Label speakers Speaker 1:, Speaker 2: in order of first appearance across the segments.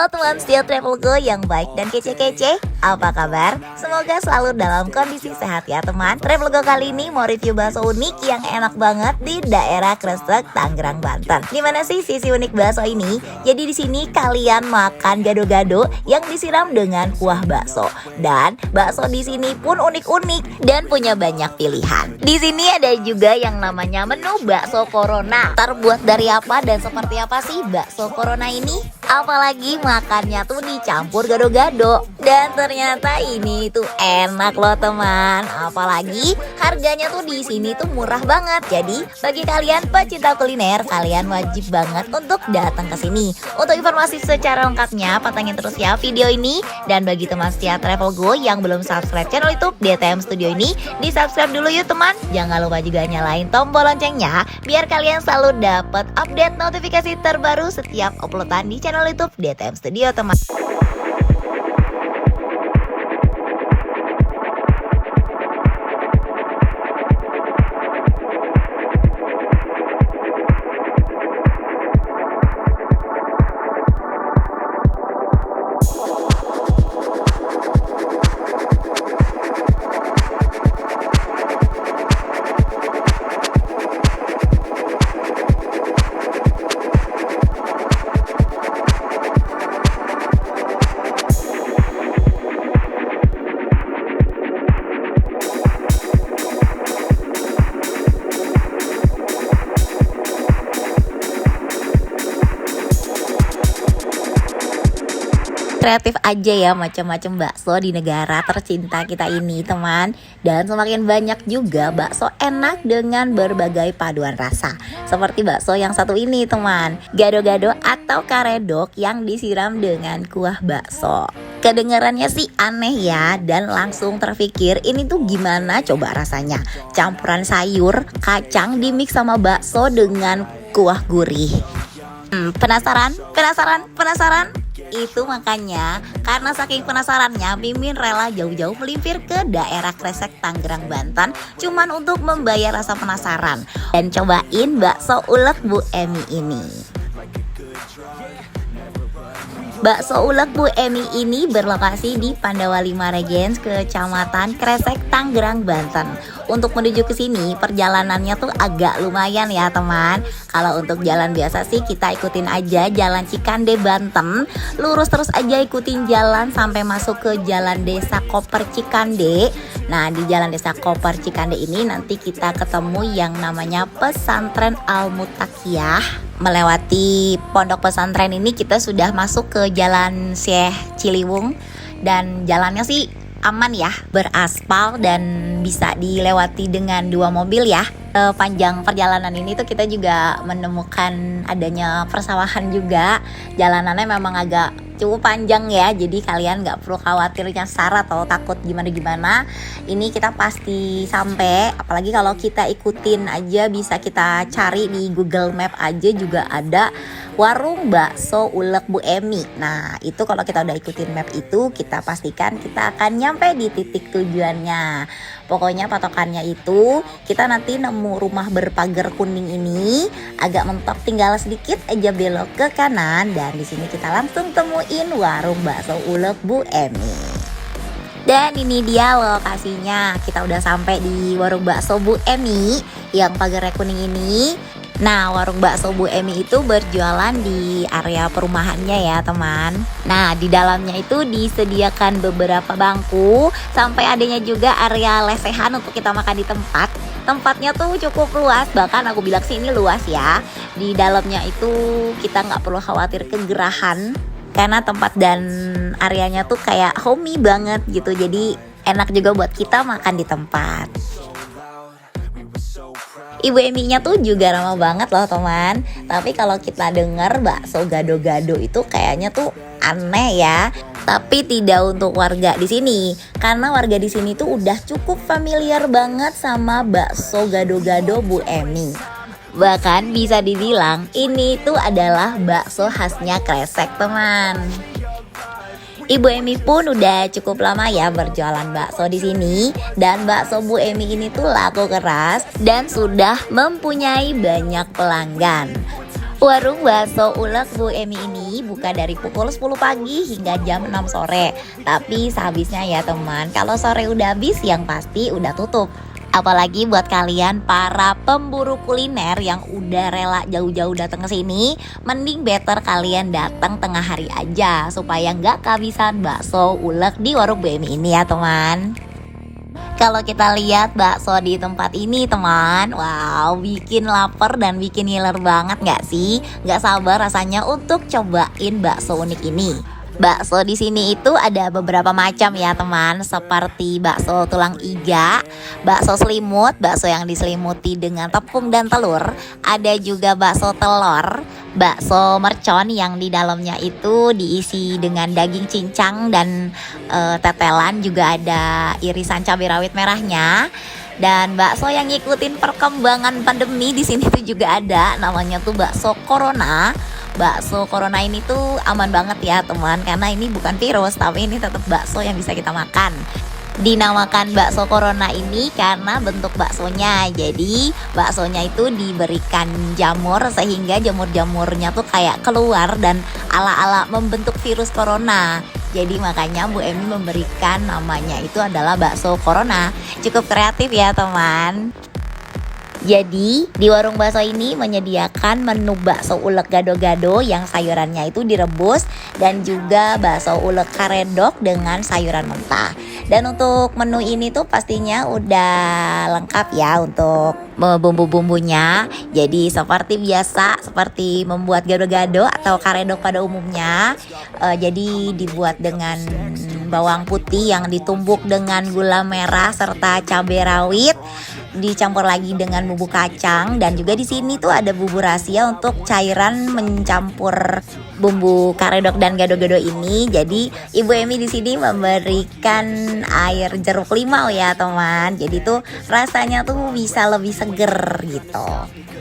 Speaker 1: Halo teman setia Travel Go yang baik dan kece-kece, apa kabar? Semoga selalu dalam kondisi sehat ya teman. Travel Go kali ini mau review bakso unik yang enak banget di daerah Kresek, Tangerang, Banten. Dimana sih sisi unik bakso ini? Jadi di sini kalian makan gado-gado yang disiram dengan kuah bakso. Dan bakso di sini pun unik-unik dan punya banyak pilihan. Di sini ada juga yang namanya menu bakso corona. Terbuat dari apa dan seperti apa sih bakso corona ini? Apalagi makannya tuh dicampur gado-gado. Dan ternyata ini tuh enak loh teman. Apalagi harganya tuh di sini tuh murah banget. Jadi bagi kalian pecinta kuliner, kalian wajib banget untuk datang ke sini. Untuk informasi secara lengkapnya pantengin terus ya video ini. Dan bagi teman setia Travel Go yang belum subscribe channel YouTube DTM Studio ini, di subscribe dulu yuk teman. Jangan lupa juga nyalain tombol loncengnya biar kalian selalu dapat update notifikasi terbaru setiap uploadan di channel YouTube DTM Studio teman. Kreatif aja ya macam-macam bakso di negara tercinta kita ini teman. Dan semakin banyak juga bakso enak dengan berbagai paduan rasa. Seperti bakso yang satu ini teman, gado-gado atau karedok yang disiram dengan kuah bakso. Kedengarannya sih aneh ya, dan langsung terpikir ini tuh gimana coba rasanya. Campuran sayur, kacang dimix sama bakso dengan kuah gurih. Penasaran? Itu makanya karena saking penasarannya Mimin rela jauh-jauh melimpir ke daerah Kresek, Tangerang, Banten cuman untuk membayar rasa penasaran dan cobain bakso ulek Bu Emi ini. Bakso ulek Bu Emi ini berlokasi di Pandawa 5 Regens, Kecamatan Kresek, Tangerang, Banten. Untuk menuju ke sini perjalanannya tuh agak lumayan ya teman. Kalau untuk jalan biasa sih kita ikutin aja jalan Cikande Banten. Lurus terus aja ikutin jalan sampai masuk ke jalan Desa Koper Cikande. Nah di jalan Desa Koper Cikande ini nanti kita ketemu yang namanya Pesantren Al-Mutakiyah. Melewati pondok pesantren ini kita sudah masuk ke jalan Syekh Ciliwung. Dan jalannya sih aman ya, beraspal dan bisa dilewati dengan 2 mobil ya. Panjang perjalanan ini tuh kita juga menemukan adanya persawahan juga. Jalanannya memang agak cukup panjang ya, jadi kalian gak perlu khawatir nyasar atau takut gimana-gimana. Ini kita pasti sampai, apalagi kalau kita ikutin aja, bisa kita cari di Google Map aja juga ada warung bakso ulek Bu Emi. Nah itu kalau kita udah ikutin map itu, kita pastikan kita akan nyampe di titik tujuannya. Pokoknya patokannya itu kita nanti nemu rumah berpagar kuning ini, agak mentok tinggal sedikit aja belok ke kanan, dan di sini kita langsung temuin warung bakso ulek Bu Emi. Dan ini dia lokasinya, kita udah sampai di warung bakso Bu Emi yang pagarnya kuning ini. Nah warung bakso Bu Emi itu berjualan di area perumahannya ya teman. Nah di dalamnya itu disediakan beberapa bangku, sampai adanya juga area lesehan untuk kita makan di tempat. Tempatnya tuh cukup luas, bahkan aku bilang sih ini luas ya. Di dalamnya itu kita gak perlu khawatir kegerahan, karena tempat dan areanya tuh kayak homey banget gitu. Jadi enak juga buat kita makan di tempat. Ibu Eminya tuh juga ramah banget loh teman. Tapi kalau kita dengar bakso gado-gado itu kayaknya tuh aneh ya. Tapi tidak untuk warga di sini, karena warga di sini tuh udah cukup familiar banget sama bakso gado-gado Bu Emi. Bahkan bisa dibilang ini tuh adalah bakso khasnya Kresek teman. Ibu Emi pun udah cukup lama ya berjualan bakso di sini, dan bakso Bu Emi ini tuh laku keras dan sudah mempunyai banyak pelanggan. Warung bakso ulek Bu Emi ini buka dari pukul 10 pagi hingga jam 6 sore. Tapi sehabisnya ya teman, kalau sore udah habis yang pasti udah tutup. Apalagi buat kalian para pemburu kuliner yang udah rela jauh-jauh datang ke sini, mending better kalian datang tengah hari aja supaya nggak kehabisan bakso ulek di warung Bu Emi ini ya teman. Kalau kita lihat bakso di tempat ini teman, wow, bikin lapar dan bikin ngiler banget gak sih? Gak sabar rasanya untuk cobain bakso unik ini. Bakso di sini itu ada beberapa macam ya teman, seperti bakso tulang iga, bakso selimut, bakso yang diselimuti dengan tepung dan telur, ada juga bakso telur, bakso mercon yang di dalamnya itu diisi dengan daging cincang dan tetelan, juga ada irisan cabai rawit merahnya. Dan bakso yang ngikutin perkembangan pandemi di sini tuh juga ada, namanya tuh bakso corona. Bakso corona ini tuh aman banget ya teman, karena ini bukan virus tapi ini tetap bakso yang bisa kita makan. Dinamakan bakso corona ini karena bentuk baksonya. Jadi baksonya itu diberikan jamur sehingga jamur-jamurnya tuh kayak keluar dan ala-ala membentuk virus corona. Jadi makanya Bu Emi memberikan namanya itu adalah bakso corona. Cukup kreatif ya teman. Jadi di warung bakso ini menyediakan menu bakso ulek gado-gado yang sayurannya itu direbus, dan juga bakso ulek karedok dengan sayuran mentah. Dan untuk menu ini tuh pastinya udah lengkap ya untuk bumbu-bumbunya. Jadi seperti biasa, seperti membuat gado-gado atau karedok pada umumnya. Jadi dibuat dengan bawang putih yang ditumbuk dengan gula merah serta cabai rawit, dicampur lagi dengan bumbu kacang, dan juga di sini tuh ada bumbu rahasia untuk cairan mencampur bumbu karedok dan gado-gado ini. Jadi Ibu Emi di sini memberikan air jeruk limau ya teman. Jadi tuh rasanya tuh bisa lebih seger gitu.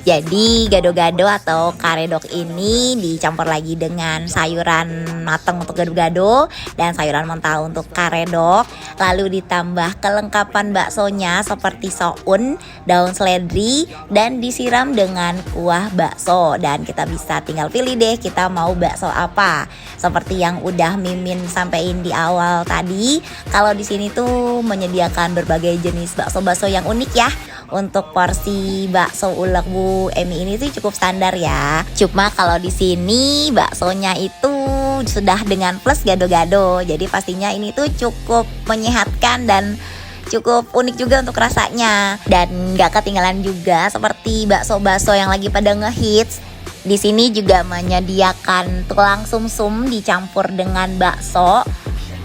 Speaker 1: Jadi gado-gado atau karedok ini dicampur lagi dengan sayuran matang untuk gado-gado dan sayuran mentah untuk karedok. Lalu ditambah kelengkapan baksonya seperti soun, daun seledri, dan disiram dengan kuah bakso. Dan kita bisa tinggal pilih deh kita mau bakso apa. Seperti yang udah Mimin sampein di awal tadi, kalau di sini tuh menyediakan berbagai jenis bakso-bakso yang unik ya. Untuk porsi bakso ulek Bu Emi ini sih cukup standar ya. Cuma kalau di sini baksonya itu sudah dengan plus gado-gado. Jadi pastinya ini tuh cukup menyehatkan dan cukup unik juga untuk rasanya. Dan gak ketinggalan juga seperti bakso-bakso yang lagi pada ngehits. Di sini juga menyediakan tulang sumsum dicampur dengan bakso.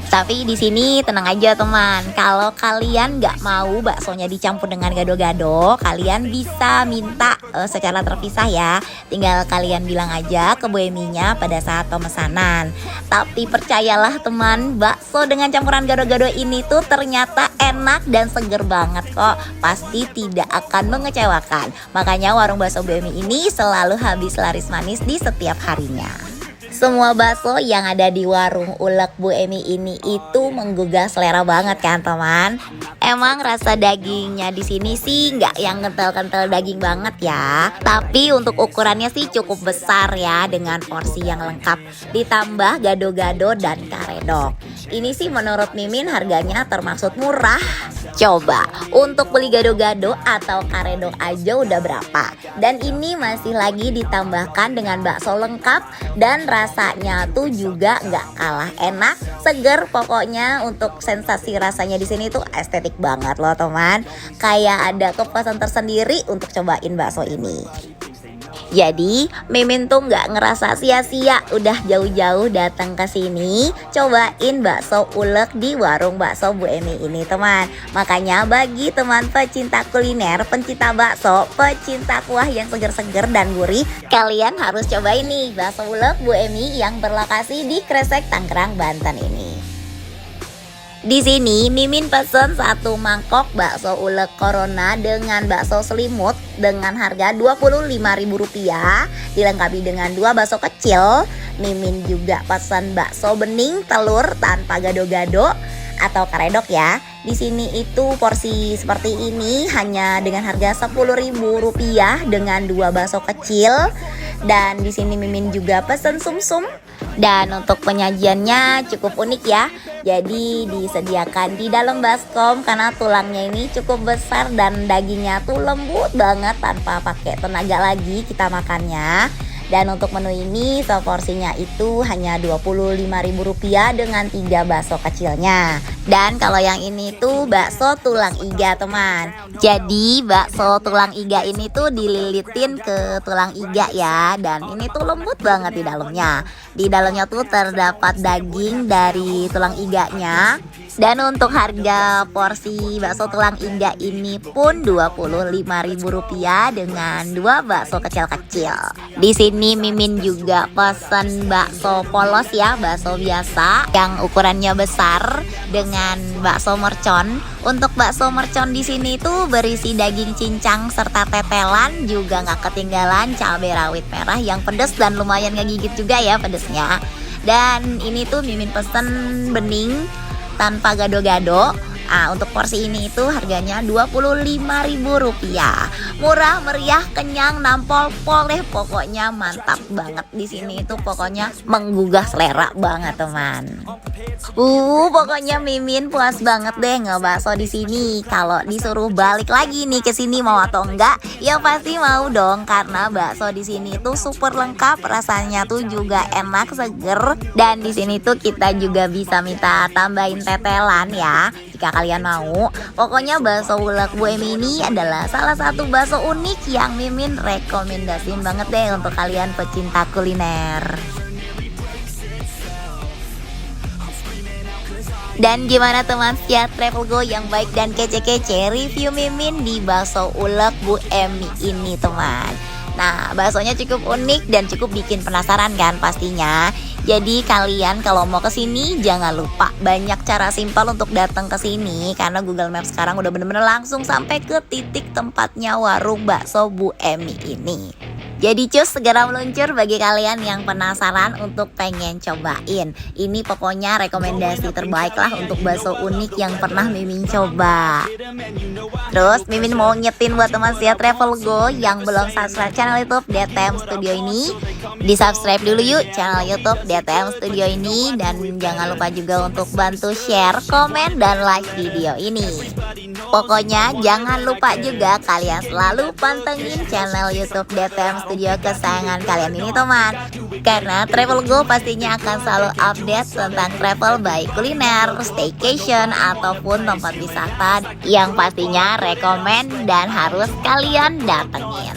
Speaker 1: Tapi di sini tenang aja teman, kalau kalian nggak mau baksonya dicampur dengan gado-gado, kalian bisa minta secara terpisah ya. Tinggal kalian bilang aja ke Bu Eminya pada saat pemesanan. Tapi percayalah teman, bakso dengan campuran gado-gado ini tuh ternyata enak dan seger banget kok. Pasti tidak akan mengecewakan. Makanya warung bakso Bu Emi ini selalu habis laris manis di setiap harinya. Semua bakso yang ada di warung ulek Bu Emi ini itu menggugah selera banget kan teman. Emang rasa dagingnya di sini sih nggak yang kental-kental daging banget ya. Tapi untuk ukurannya sih cukup besar ya, dengan porsi yang lengkap. Ditambah gado-gado dan karedok. Ini sih menurut Mimin harganya termaksud murah. Coba untuk beli gado-gado atau karedok aja udah berapa. Dan ini masih lagi ditambahkan dengan bakso lengkap, dan rasanya tuh juga nggak kalah enak, seger. Pokoknya untuk sensasi rasanya di sini tuh estetik banget loh teman. Kayak ada kepuasan tersendiri untuk cobain bakso ini. Jadi Mimin tuh nggak ngerasa sia-sia udah jauh-jauh datang ke sini cobain bakso ulek di warung bakso Bu Emi ini teman. Makanya bagi teman pecinta kuliner, pencinta bakso, pecinta kuah yang seger-seger dan gurih, kalian harus cobain nih bakso ulek Bu Emi yang berlokasi di Kresek, Tangerang, Banten ini. Di sini Mimin pesen 1 mangkok bakso ulek corona dengan bakso selimut dengan harga Rp25.000, dilengkapi dengan 2 bakso kecil. Mimin juga pesen bakso bening telur tanpa gado-gado atau karedok ya. Di sini itu porsi seperti ini hanya dengan harga Rp10.000 dengan 2 bakso kecil. Dan di sini Mimin juga pesen sumsum. Dan untuk penyajiannya cukup unik ya. Jadi disediakan di dalam baskom karena tulangnya ini cukup besar dan dagingnya tuh lembut banget tanpa pakai tenaga lagi kita makannya. Dan untuk menu ini seporsinya itu hanya Rp25.000 dengan 3 bakso kecilnya. Dan kalau yang ini tuh bakso tulang iga teman. Jadi bakso tulang iga ini tuh dililitin ke tulang iga ya. Dan ini tuh lembut banget di dalamnya. Di dalamnya tuh terdapat daging dari tulang iganya. Dan untuk harga porsi bakso tulang iga ini pun Rp25.000 dengan 2 bakso kecil-kecil. Di sini Mimin juga pesan bakso polos ya, bakso biasa yang ukurannya besar dengan bakso mercon. Untuk bakso mercon di sini tuh berisi daging cincang serta tetelan, juga nggak ketinggalan cabai rawit merah yang pedas dan lumayan ngegigit juga ya pedesnya. Dan ini tuh Mimin pesen bening tanpa gado-gado. Untuk porsi ini itu harganya Rp25.000. Murah, meriah, kenyang, nampol, poleh, pokoknya mantap banget di sini itu pokoknya menggugah selera banget teman. Pokoknya Mimin puas banget deh ngebakso di sini. Kalau disuruh balik lagi nih ke sini mau atau enggak? Ya pasti mau dong karena bakso di sini tuh super lengkap, rasanya tuh juga enak, seger. Dan di sini tuh kita juga bisa minta tambahin tetelan ya jika kalian mau. Pokoknya bakso ulek Bu Emi ini adalah salah satu bakso unik yang Mimin rekomendasiin banget deh untuk kalian pecinta kuliner. Dan gimana teman setia Travel Go yang baik dan kece-kece, review Mimin di bakso ulek Bu Emi ini teman. Nah, baksonya cukup unik dan cukup bikin penasaran kan pastinya. Jadi kalian kalau mau ke sini jangan lupa banyak cara simpel untuk datang ke sini karena Google Maps sekarang udah bener-bener langsung sampai ke titik tempatnya warung bakso Bu Emi ini. Jadi cus segera meluncur bagi kalian yang penasaran untuk pengen cobain. Ini pokoknya rekomendasi terbaik lah untuk bakso unik yang pernah Mimin coba. Terus Mimin mau nyetin buat teman setia Travel Go yang belum subscribe channel YouTube DTM Studio ini, di subscribe dulu yuk channel YouTube DTM Studio ini. Dan jangan lupa juga untuk bantu share, komen, dan like video ini. Pokoknya jangan lupa juga kalian selalu pantengin channel YouTube DTM Studio kesayangan kalian ini teman. Karena Travel Go pastinya akan selalu update tentang travel baik kuliner, staycation, ataupun tempat wisata yang pastinya rekomen dan harus kalian datengin.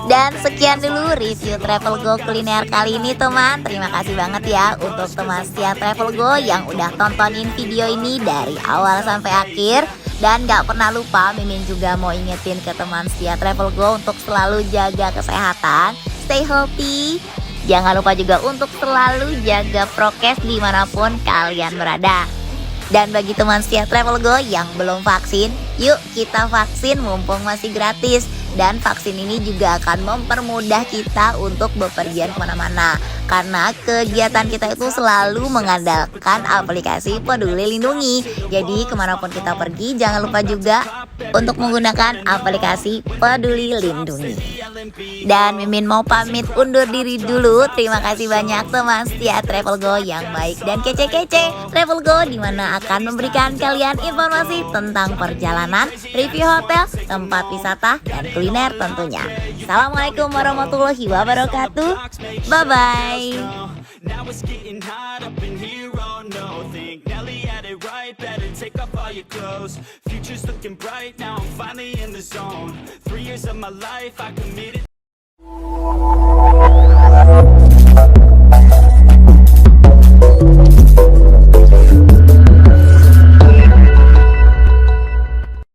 Speaker 1: Dan sekian dulu review Travel Go kuliner kali ini teman. Terima kasih banget ya untuk teman setia Travel Go yang udah tontonin video ini dari awal sampai akhir. Dan gak pernah lupa Mimin juga mau ingetin ke teman setia Travel Go untuk selalu jaga kesehatan, stay healthy. Jangan lupa juga untuk selalu jaga prokes dimanapun kalian berada. Dan bagi teman setia Travel Go yang belum vaksin, yuk kita vaksin mumpung masih gratis. Dan vaksin ini juga akan mempermudah kita untuk bepergian kemana-mana. Karena kegiatan kita itu selalu mengandalkan aplikasi Peduli Lindungi. Jadi kemanapun kita pergi jangan lupa juga untuk menggunakan aplikasi Peduli Lindungi. Dan Mimin mau pamit undur diri dulu. Terima kasih banyak teman setia Travel Go yang baik dan kece-kece. Travel Go dimana akan memberikan kalian informasi tentang perjalanan, review hotel, tempat wisata, dan kuliner tentunya. Assalamualaikum warahmatullahi wabarakatuh. Bye-bye.
Speaker 2: Now it's getting hot up in here, oh no. Think Nelly had it right, better take off all your clothes. Future's looking bright, now I'm finally in the zone. 3 years of my life I committed